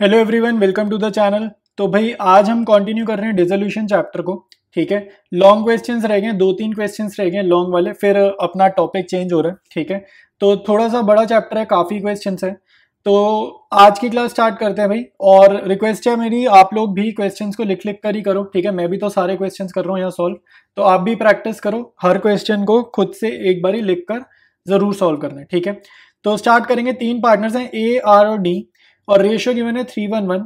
Hello everyone, welcome to the channel. तो भाई आज हम कंटिन्यू कर रहे हैं डिसोल्यूशन चैप्टर को। ठीक है, लॉन्ग क्वेश्चंस रह गए, 2-3 क्वेश्चंस रह गए लॉन्ग वाले, फिर अपना टॉपिक चेंज हो रहा है। ठीक है, तो थोड़ा सा बड़ा चैप्टर है, काफ़ी क्वेश्चंस है। तो आज की क्लास स्टार्ट करते हैं भाई। और रिक्वेस्ट है मेरी, आप लोग भी क्वेश्चंस को लिख लिख कर ही करो। ठीक है, मैं भी तो सारे क्वेश्चंस कर रहा हूँ यहाँ सॉल्व, तो आप भी प्रैक्टिस करो, हर क्वेश्चन को खुद से एक बार ही लिख कर ज़रूर सॉल्व करना है। ठीक है, तो स्टार्ट करेंगे। 3 पार्टनर्स हैं, ए, आर और डी, और रेशियो गिवन है 3:1:1।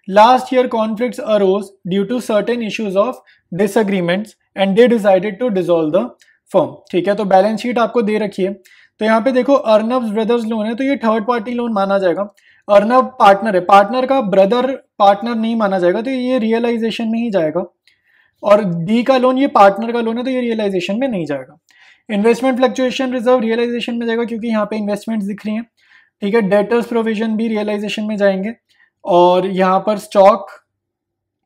Last year conflicts arose due to certain issues of disagreements and they decided to dissolve the firm. ठीक है, तो बैलेंस शीट आपको दे रखी है। तो यहाँ पे देखो, अर्नब ब्रदर्स लोन है, तो ये थर्ड पार्टी लोन माना जाएगा। अर्नब पार्टनर है, पार्टनर का ब्रदर पार्टनर नहीं माना जाएगा, तो ये रियलाइजेशन में ही जाएगा। और डी का लोन ये पार्टनर का लोन है, तो ये रियलाइजेशन में नहीं जाएगा। इन्वेस्टमेंट फ्लक्चुएशन रिजर्व रियलाइजेशन में जाएगा, क्योंकि यहाँ पे इन्वेस्टमेंट्स दिख रही हैं। ठीक है, डेटर्स प्रोविजन भी रियलाइजेशन में जाएंगे, और यहाँ पर स्टॉक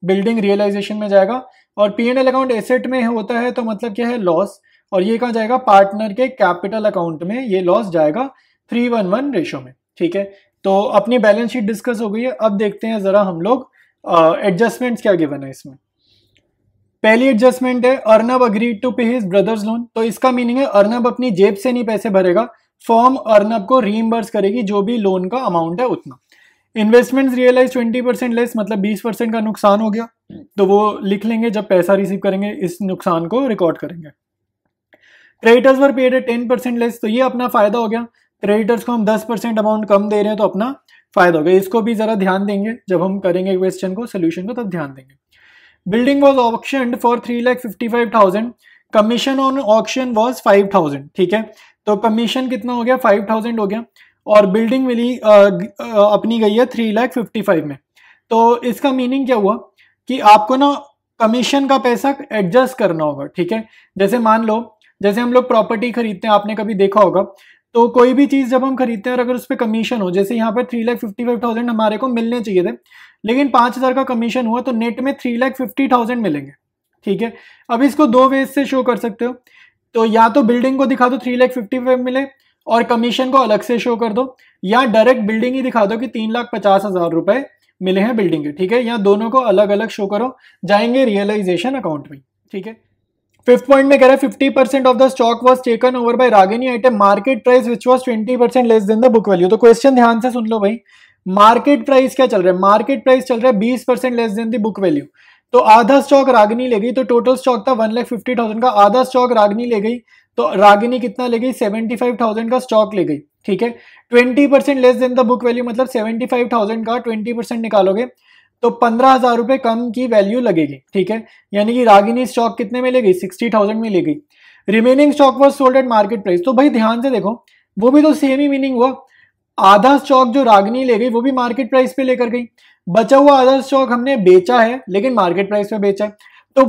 बिल्डिंग रियलाइजेशन में जाएगा। और P&L अकाउंट एसेट में होता है, तो मतलब क्या है, लॉस। और ये कहाँ जाएगा, पार्टनर के कैपिटल अकाउंट में ये लॉस जाएगा 3:1:1 रेशो में। ठीक है, तो अपनी बैलेंस शीट डिस्कस हो गई है। अब देखते हैं जरा हम लोग एडजस्टमेंट्स क्या गिवन है इसमें। पहली एडजस्टमेंट है, अर्नब अग्रीड टू पे हिज ब्रदर्स लोन। तो इसका मीनिंग है अर्नब अपनी जेब से नहीं पैसे भरेगा, फर्म अर्नब को रीइंबर्स करेगी जो भी लोन का अमाउंट है उतना। इन्वेस्टमेंट्स रियलाइज 20% लेस, मतलब 20% का नुकसान हो गया, तो वो लिख लेंगे जब पैसा रिसीव करेंगे, इस नुकसान को रिकॉर्ड करेंगे। क्रेडिटर्स वर पेड है 10% लेस, तो ये अपना फायदा हो गया। क्रेडिटर्स को हम 10% अमाउंट कम दे रहे हैं, तो अपना फायदा हो गया। इसको भी जरा ध्यान देंगे जब हम करेंगे क्वेश्चन को, सोल्यूशन को, तब ध्यान देंगे। Building was auctioned for 3,55,000, commission on auction was 5,000। ठीक है, तो कमीशन कितना हो गया, 5,000 हो गया, और बिल्डिंग मिली अपनी गई है 3,55,000 में। तो इसका मीनिंग क्या हुआ कि आपको ना कमीशन का पैसा एडजस्ट करना होगा। ठीक है, जैसे मान लो, जैसे हम लोग प्रॉपर्टी खरीदते हैं, आपने कभी देखा होगा, तो कोई भी चीज जब हम खरीदते हैं और अगर उस पर कमीशन हो, जैसे यहाँ पर 3,55,000 हमारे को मिलने चाहिए थे, लेकिन 5,000 का कमीशन हुआ, तो नेट में 3,50,000 मिलेंगे। ठीक है, अब इसको दो वेज से शो कर सकते हो। तो या तो बिल्डिंग को दिखा दो 3,55,000 मिले और कमीशन को अलग से शो कर दो, या डायरेक्ट बिल्डिंग ही दिखा दो कि 3,50,000 रुपए मिले हैं बिल्डिंग के। ठीक है, या दोनों को अलग अलग शो करो, जाएंगे रियलाइजेशन अकाउंट में। ठीक है, 5th पॉइंट में कह रहा है 50% of the stock was taken over by Ragini at a market price which was 20% less than the book value. तो क्वेश्चन ध्यान से सुन लो भाई, मार्केट प्राइस क्या चल रहा है, मार्केट प्राइस चल रहा है 20% less than the book value. तो आधा स्टॉक रागिनी ले गई, तो टोटल स्टॉक था 1,50,000 का, आधा स्टॉक रागिनी ले गई, तो रागिनी कितना ले गई, 75,000 का स्टॉक ले गई। ठीक है, 20% less than the book value, मतलब 75,000 का 20% निकालोगे तो 15,000 रुपए कम की वैल्यू लगेगी। ठीक है, यानी कि रागिनी स्टॉक कितने में ले गई, 60,000 में ले गई। Remaining stock was sold at market price. तो भाई ध्यान से देखो, वो भी तो सेम ही मीनिंग हुआ। आधा स्टॉक जो रागिनी ले गई वो भी मार्केट प्राइस पे लेकर गई, बचा हुआ आधा स्टॉक हमने बेचा है लेकिन मार्केट प्राइस पे बेचा है, तो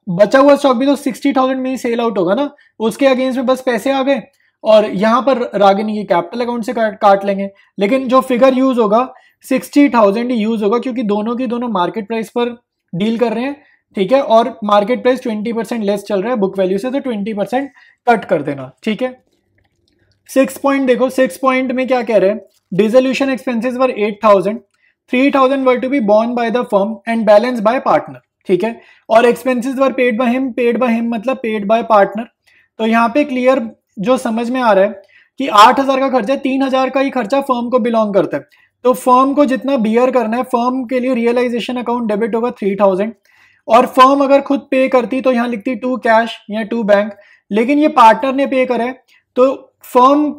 बचा हुआ स्टॉक भी तो 60,000 में ही सेल आउट होगा ना, उसके अगेंस्ट में बस पैसे आ गए, और यहां पर रागिनी की कैपिटल अकाउंट से काट लेंगे। लेकिन जो फिगर यूज होगा 60,000 ही यूज होगा, क्योंकि दोनों की दोनों मार्केट प्राइस पर डील कर रहे हैं। ठीक है, और मार्केट प्राइस 20% लेस चल रहा है बुक वैल्यू से, तो 20% कट कर देना। ठीक है, 6 पॉइंट देखो, 6 पॉइंट में क्या कह रहे हैं, dissolution expenses were 8,000, 3,000 were to be borne by the firm and balance by partner. ठीक है, और expenses were paid by him मतलब पेड बाय पार्टनर। तो यहाँ पे क्लियर जो समझ में आ रहा है कि 8,000 का खर्चा है, 3,000 का ही खर्चा फर्म को बिलोंग करता है, तो फर्म को जितना बियर करना है, फर्म के लिए रियलाइजेशन अकाउंट डेबिट होगा 3,000, और फर्म अगर खुद पे करती तो यहाँ लिखती 2 कैश या 2 बैंक, लेकिन ये पार्टनर ने पे करा है, तो फर्म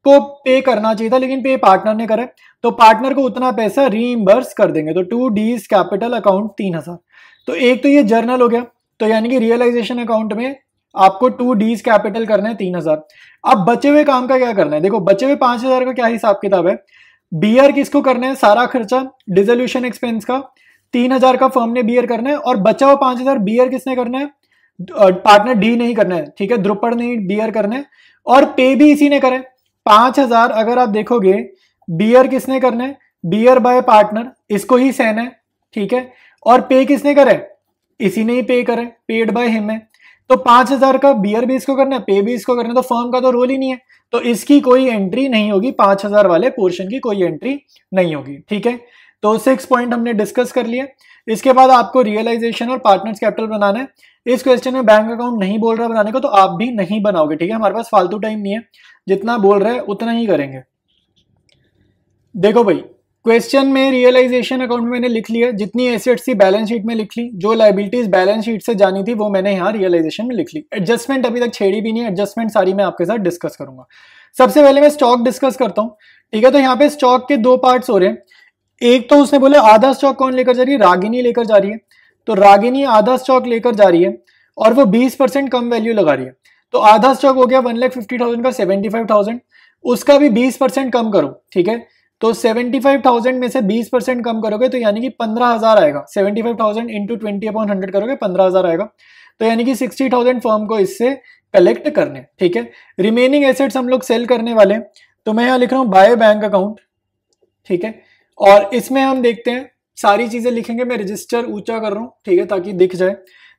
को पे करना चाहिए था लेकिन पे पार्टनर ने करा है, तो पार्टनर को उतना पैसा रीइंबर्स कर देंगे। तो 2D's कैपिटल अकाउंट 3,000। तो एक तो ये जर्नल हो गया, तो यानी कि रियलाइजेशन अकाउंट में आपको 2D's कैपिटल करना है 3,000। अब बचे हुए काम का क्या करना है, देखो बचे हुए 5,000 का क्या हिसाब किताब है, बियर किसको करना है, सारा खर्चा डिसोल्यूशन एक्सपेंस का 3,000 का फर्म ने बियर करना है, और बचा हुआ 5,000 बियर किसने करना है, पार्टनर डी नहीं करना है। ठीक है, द्रुपद ने बियर करना है, और पे भी इसी ने करे। 5,000 अगर आप देखोगे बियर किसने करना है, बियर बाय पार्टनर, इसको ही सहना है। ठीक है, और पे किसने करे, इसी ने ही पे करे, पेड बाय हिम है। तो 5,000 का बियर भी इसको करना है, पे भी इसको करना है, तो फर्म का तो रोल ही नहीं है, तो इसकी कोई एंट्री नहीं होगी, 5,000 वाले पोर्शन की कोई एंट्री नहीं होगी। ठीक है, तो 6 पॉइंट हमने डिस्कस कर लिए। इसके बाद आपको रियलाइजेशन और पार्टनर्स कैपिटल बनाना है। इस क्वेश्चन में बैंक अकाउंट नहीं बोल रहा बनाने को, तो आप भी नहीं बनाओगे, ठीक है। हमारे पास फालतू टाइम नहीं है, जितना बोल रहा है उतना ही करेंगे। देखो भाई, क्वेश्चन में रियलाइजेशन अकाउंट में मैंने लिख लिया, जितनी एसेट्स थी बैलेंस शीट में लिख ली, जो लायबिलिटीज बैलेंस शीट से जानी थी वो मैंने यहाँ रियलाइजेशन में लिख ली। एडजस्टमेंट अभी तक छेड़ी भी नहीं है, एडजस्टमेंट सारी मैं आपके साथ डिस्कस करूंगा। सबसे पहले मैं स्टॉक डिस्कस करता हूँ, ठीक है। तो यहाँ पे स्टॉक के दो पार्ट्स हो रहे हैं। एक तो उसने बोले आधा स्टॉक कौन लेकर जा रही है, रागिनी लेकर जा रही है। तो रागिनी आधा स्टॉक लेकर जा रही है और वो 20% कम वैल्यू लगा रही है। तो आधा स्टॉक हो गया 1,50,000 का 75,000, उसका भी 20% कम करो, ठीक है। तो 75,000 में से 20% कम करोगे तो यानी कि 15,000 आएगा। 75,000 इंटू 20/100 करोगे 15,000 आएगा। तो यानी कि 60,000 फर्म को इससे कलेक्ट करने, ठीक है। रिमेनिंग एसेट्स हम लोग सेल करने वाले हैं, तो मैं यहाँ लिख रहा हूँ बाय बैंक अकाउंट, ठीक है। और इसमें हम देखते हैं, सारी चीजें लिखेंगे, मैं रजिस्टर ऊंचा कर रहा हूँ, ठीक है, ताकि दिख जाए।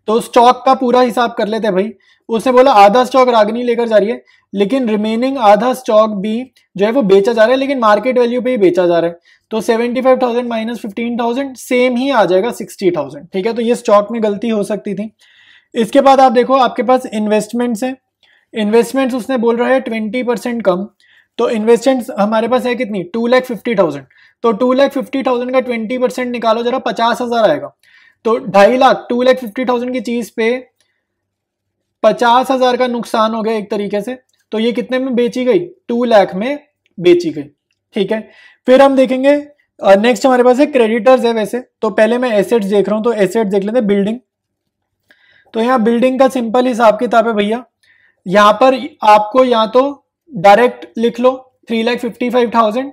तो स्टॉक का पूरा हिसाब कर लेते हैं भाई। उसने बोला आधा स्टॉक रागिनी लेकर जा रही है, लेकिन रिमेनिंग आधा स्टॉक भी जो है वो बेचा जा रहा है, लेकिन मार्केट वैल्यू पे ही बेचा जा रहा है। तो 75,000 माइनस 15,000 सेम ही आ जाएगा 60,000, ठीक है। तो ये स्टॉक में गलती हो सकती थी। इसके बाद आप देखो, आपके पास इन्वेस्टमेंट्स है। इन्वेस्टमेंट्स उसने बोल रहा है 20% कम। तो इन्वेस्टमेंट्स हमारे पास है कितनी, 2,50,000। तो 2,50,000 का 20% निकालो जरा, 50,000 आएगा। तो 2.5 लाख 2,50,000 की चीज पे 50,000 का नुकसान हो गया एक तरीके से। तो ये कितने में बेची गई, 2 लाख में बेची गई, ठीक है। फिर हम देखेंगे नेक्स्ट हमारे पास है क्रेडिटर्स है वैसे। तो पहले मैं एसेट्स देख रहा हूं, तो एसेट्स देख लेते हैं। बिल्डिंग, तो यहाँ बिल्डिंग का सिंपल हिसाब किताब है भैया। यहाँ पर आपको या तो डायरेक्ट लिख लो 3,55,000,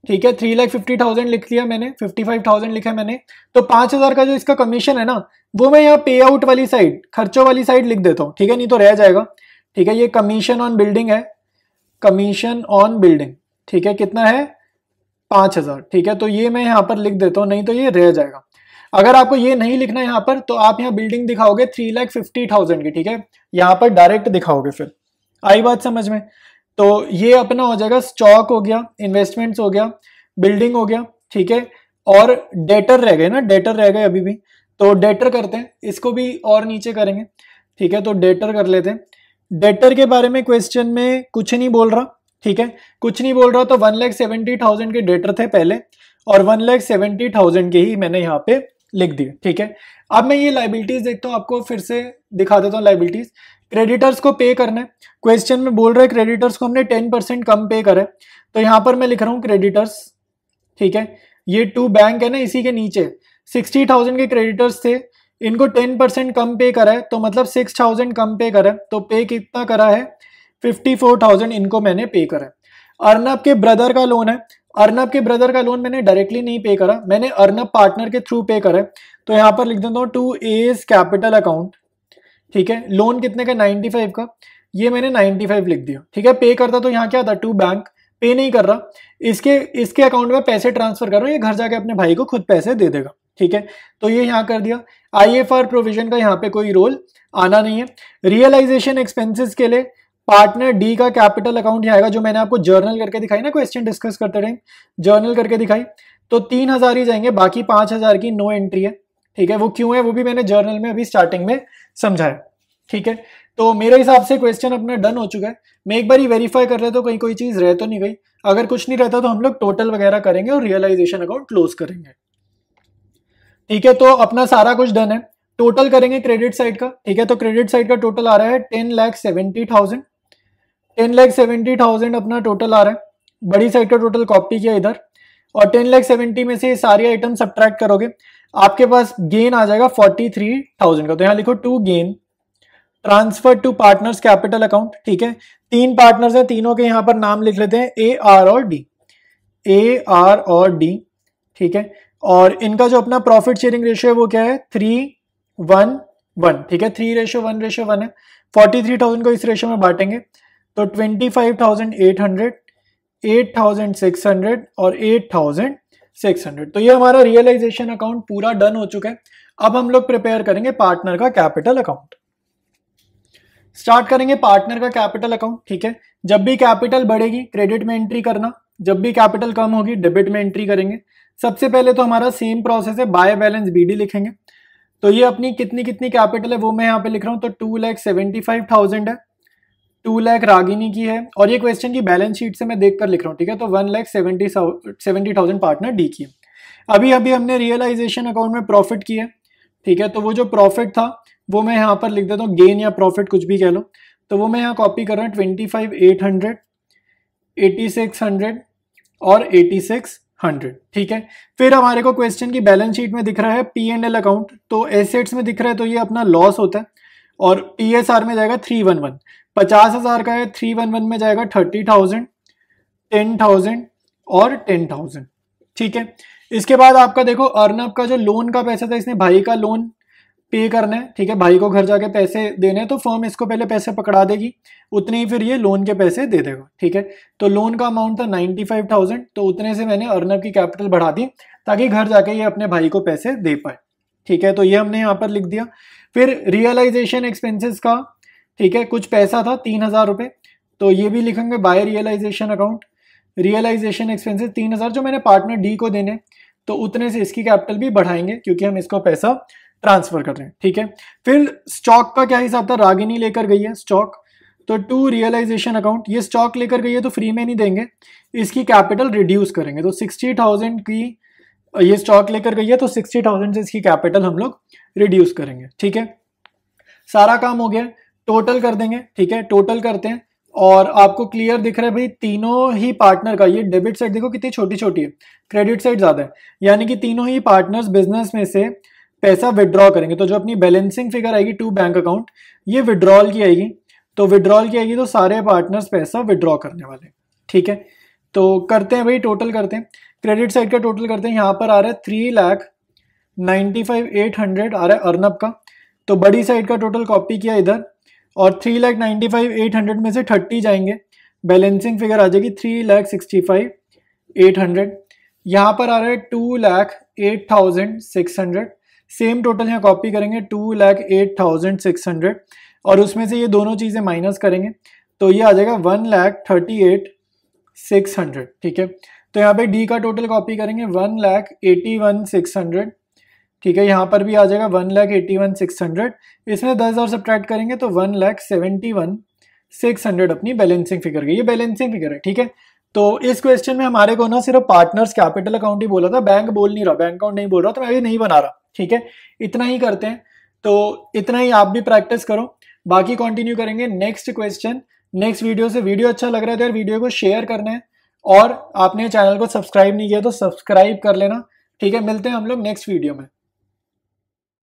ठीक है। 3,50,000 लिख लिया मैंने, 55,000 लिखा मैंने। तो 5,000 का जो इसका कमीशन है ना, वो मैं यहाँ पे आउट वाली साइड, खर्चों वाली साइड लिख देता हूँ, ठीक है, नहीं तो रह जाएगा, ठीक है। ये कमीशन ऑन बिल्डिंग है, कमीशन ऑन बिल्डिंग, ठीक है, कितना है 5,000, ठीक है। तो ये मैं यहाँ पर लिख देता हूँ, नहीं तो ये रह जाएगा। अगर आपको ये नहीं लिखना यहाँ पर, तो आप यहाँ बिल्डिंग दिखाओगे 3,50,000 की, ठीक है, यहाँ पर डायरेक्ट दिखाओगे। फिर आई बात समझ में। तो ये अपना हो जाएगा, स्टॉक हो गया, इन्वेस्टमेंट्स हो गया, बिल्डिंग हो गया, ठीक है। और डेटर रह गए ना, डेटर रह गए अभी भी। तो डेटर करते हैं, इसको भी और नीचे करेंगे, ठीक है। तो डेटर कर लेते हैं। डेटर के बारे में क्वेश्चन में कुछ नहीं बोल रहा, ठीक है, कुछ नहीं बोल रहा। तो 1,70,000 के डेटर थे पहले, और 1,70,000 के ही मैंने यहाँ पे लिख दिए, ठीक है। अब मैं ये लाइबिलिटीज देखता हूँ, आपको फिर से दिखा देता हूँ लाइबिलिटीज। क्रेडिटर्स को पे करना है, क्वेश्चन में बोल रहे हैं क्रेडिटर्स को हमने 10% कम पे करा है। तो यहाँ पर मैं लिख रहा हूँ क्रेडिटर्स, ठीक है। ये टू बैंक है ना, इसी के नीचे 60,000 के क्रेडिटर्स थे, इनको 10% कम पे करा है, तो मतलब 6,000 कम पे करा है। तो पे कितना करा है, 54,000 इनको मैंने पे करा है। अर्नब के ब्रदर का लोन है, अर्नब के ब्रदर का लोन मैंने डायरेक्टली नहीं पे करा, मैंने अर्नब पार्टनर के थ्रू पे करा है। तो यहाँ पर लिख देता हूँ टू एज कैपिटल अकाउंट, ठीक है। लोन कितने का, 95 का, ये मैंने 95 लिख दिया, ठीक है। पे करता तो यहाँ क्या था, टू बैंक, पे नहीं कर रहा, इसके अकाउंट में पैसे ट्रांसफर कर रहा हूँ, ये घर जाके अपने भाई को खुद पैसे दे देगा, ठीक है। तो ये यहाँ कर दिया। IFR प्रोविजन का यहाँ पे कोई रोल आना नहीं है। रियलाइजेशन एक्सपेंसेस के लिए पार्टनर डी का कैपिटल अकाउंट आएगा, जो मैंने आपको जर्नल करके दिखाई ना, क्वेश्चन डिस्कस करते टाइम जर्नल करके दिखाई। तो 3,000 ही जाएंगे, बाकी 5,000 की नो एंट्री है, ठीक है। वो क्यों है वो भी मैंने जर्नल में अभी स्टार्टिंग में समझाया, ठीक है। तो मेरे हिसाब से क्वेश्चन अपना डन हो चुका है। मैं एक बार ही वेरीफाई कर लेता हूँ कहीं कोई चीज रह तो नहीं गई। अगर कुछ नहीं रहता तो हम लोग टोटल वगैरह करेंगे और रियलाइजेशन अकाउंट क्लोज करेंगे, ठीक है। तो अपना सारा कुछ डन है। टोटल करेंगे क्रेडिट साइड का, ठीक है। तो क्रेडिट साइड का टोटल आ रहा है 10,70,000, 10,70,000 अपना टोटल आ रहा है। बड़ी साइड का टोटल कॉपी किया इधर, और 10,70,000 में से ये सारी आइटम सब्ट्रैक्ट करोगे, आपके पास गेन आ जाएगा 43,000 का। तो यहाँ लिखो to gain transfer to partners capital account, ठीक है। 3 पार्टनर्स हैं, तीनों के यहाँ पर नाम लिख लेते हैं, AR और D, AR और D, ठीक है। और इनका जो अपना प्रॉफिट शेयरिंग रेशियो है वो क्या है, 3:1:1, ठीक है। 3:1:1 है। 43,000 को इस रेशियो में बांटेंगे, तो 25,800, 8,600 और 8,600। तो ये हमारा रियलाइजेशन अकाउंट पूरा डन हो चुका है। अब हम लोग प्रिपेयर करेंगे पार्टनर का कैपिटल अकाउंट। स्टार्ट करेंगे पार्टनर का कैपिटल अकाउंट, ठीक है। जब भी कैपिटल बढ़ेगी क्रेडिट में एंट्री करना, जब भी कैपिटल कम होगी डेबिट में एंट्री करेंगे। सबसे पहले तो हमारा सेम प्रोसेस है, बाय बैलेंस BD लिखेंगे। तो ये अपनी कितनी कितनी कैपिटल है वो मैं यहाँ पे लिख रहा हूँ, तो 2,75,000 है, 2 लाख रागिनी की है, और ये क्वेश्चन की बैलेंस शीट से मैं देख कर लिख रहा हूँ, ठीक है। तो 1,70,000 पार्टनर डी की है। अभी अभी हमने रियलाइजेशन अकाउंट में प्रॉफिट किया, ठीक है। तो वो जो प्रॉफिट था वो मैं यहाँ पर लिख देता हूँ, गेन या प्रॉफिट कुछ भी कह लो। तो वो मैं यहाँ कॉपी कर रहा हूँ, 25,800, 8,600 और 8,600, ठीक है। फिर हमारे को क्वेश्चन की बैलेंस शीट में दिख रहा है P&L अकाउंट, तो एसेट्स में दिख रहा है तो ये अपना लॉस होता है, और PSR में जाएगा 311, 50,000 का है, 311 में जाएगा 30,000, 10,000 और 10,000, ठीक है। इसके बाद आपका देखो अर्नब का जो लोन का पैसा था, इसने भाई का लोन पे करना है, ठीक है, भाई को घर जाके पैसे देने हैं, तो फर्म इसको पहले पैसे पकड़ा देगी, उतने ही फिर ये लोन के पैसे दे देगा, ठीक है। तो लोन का अमाउंट था 95,000, तो उतने से मैंने अर्नब की कैपिटल बढ़ा दी ताकि घर जाके ये अपने भाई को पैसे दे पाए, ठीक है। तो ये हमने यहाँ पर लिख दिया। फिर रियलाइजेशन एक्सपेंसेस का, ठीक है, कुछ पैसा था 3,000 रुपये, तो ये भी लिखेंगे by realisation account. Realisation expenses 3,000 जो मैंने पार्टनर डी को देने, तो उतने से इसकी कैपिटल भी बढ़ाएंगे क्योंकि हम इसको पैसा ट्रांसफर कर रहे हैं, ठीक है। फिर स्टॉक का क्या हिसाब था, रागिनी लेकर गई है स्टॉक, तो टू रियलाइजेशन अकाउंट, ये स्टॉक लेकर गई है तो फ्री में नहीं देंगे, इसकी कैपिटल रिड्यूस करेंगे। तो 60,000 की ये स्टॉक लेकर गई है, तो 60,000 से इसकी कैपिटल हम लोग रिड्यूस करेंगे, ठीक है। सारा काम हो गया, टोटल कर देंगे, ठीक है। टोटल करते हैं और आपको क्लियर दिख रहा है भाई तीनों ही पार्टनर का, ये डेबिट साइड देखो कितनी छोटी छोटी है, क्रेडिट साइड ज्यादा है, यानी कि तीनों ही पार्टनर्स बिजनेस में से पैसा विड्रॉ करेंगे। तो जो अपनी बैलेंसिंग फिगर आएगी टू बैंक अकाउंट, ये विड्रॉल की आएगी, तो विड्रॉल की आएगी तो सारे पार्टनर्स पैसा विड्रॉ करने वाले, ठीक है। तो करते हैं भाई, टोटल करते हैं, क्रेडिट साइड का टोटल करते हैं। यहाँ पर आ रहा है 3,95,800 आ रहा है अर्नब का, तो बड़ी साइड का टोटल कॉपी किया इधर, और 3,95,800 में से 30 जाएंगे, बैलेंसिंग फिगर आ जाएगी 3,65,800। यहाँ पर आ रहा है 2,08,600, सेम टोटल यहाँ कॉपी करेंगे 2,08,600, और उसमें से ये दोनों चीज़ें माइनस करेंगे तो ये आ जाएगा 1,38,600, ठीक है। तो यहाँ पे डी का टोटल कॉपी करेंगे 1,81,600, ठीक है। यहाँ पर भी आ जाएगा 1,81,600, इसमें 10,000 सब्ट्रैक्ट करेंगे तो 1,71,600 अपनी बैलेंसिंग फिगर गई, ये बैलेंसिंग फिगर है, ठीक है। तो इस क्वेश्चन में हमारे को ना सिर्फ पार्टनर्स कैपिटल अकाउंट ही बोला था, बैंक बोल नहीं रहा, बैंक अकाउंट नहीं बोल रहा, तो मैं भी नहीं बना रहा, ठीक है। इतना ही करते हैं, तो इतना ही आप भी प्रैक्टिस करो, बाकी कंटिन्यू करेंगे नेक्स्ट क्वेश्चन नेक्स्ट वीडियो से। वीडियो अच्छा लग रहा है तो यार वीडियो को शेयर करना है, और आपने चैनल को सब्सक्राइब नहीं किया तो सब्सक्राइब कर लेना, ठीक है। मिलते हैं हम लोग नेक्स्ट वीडियो में।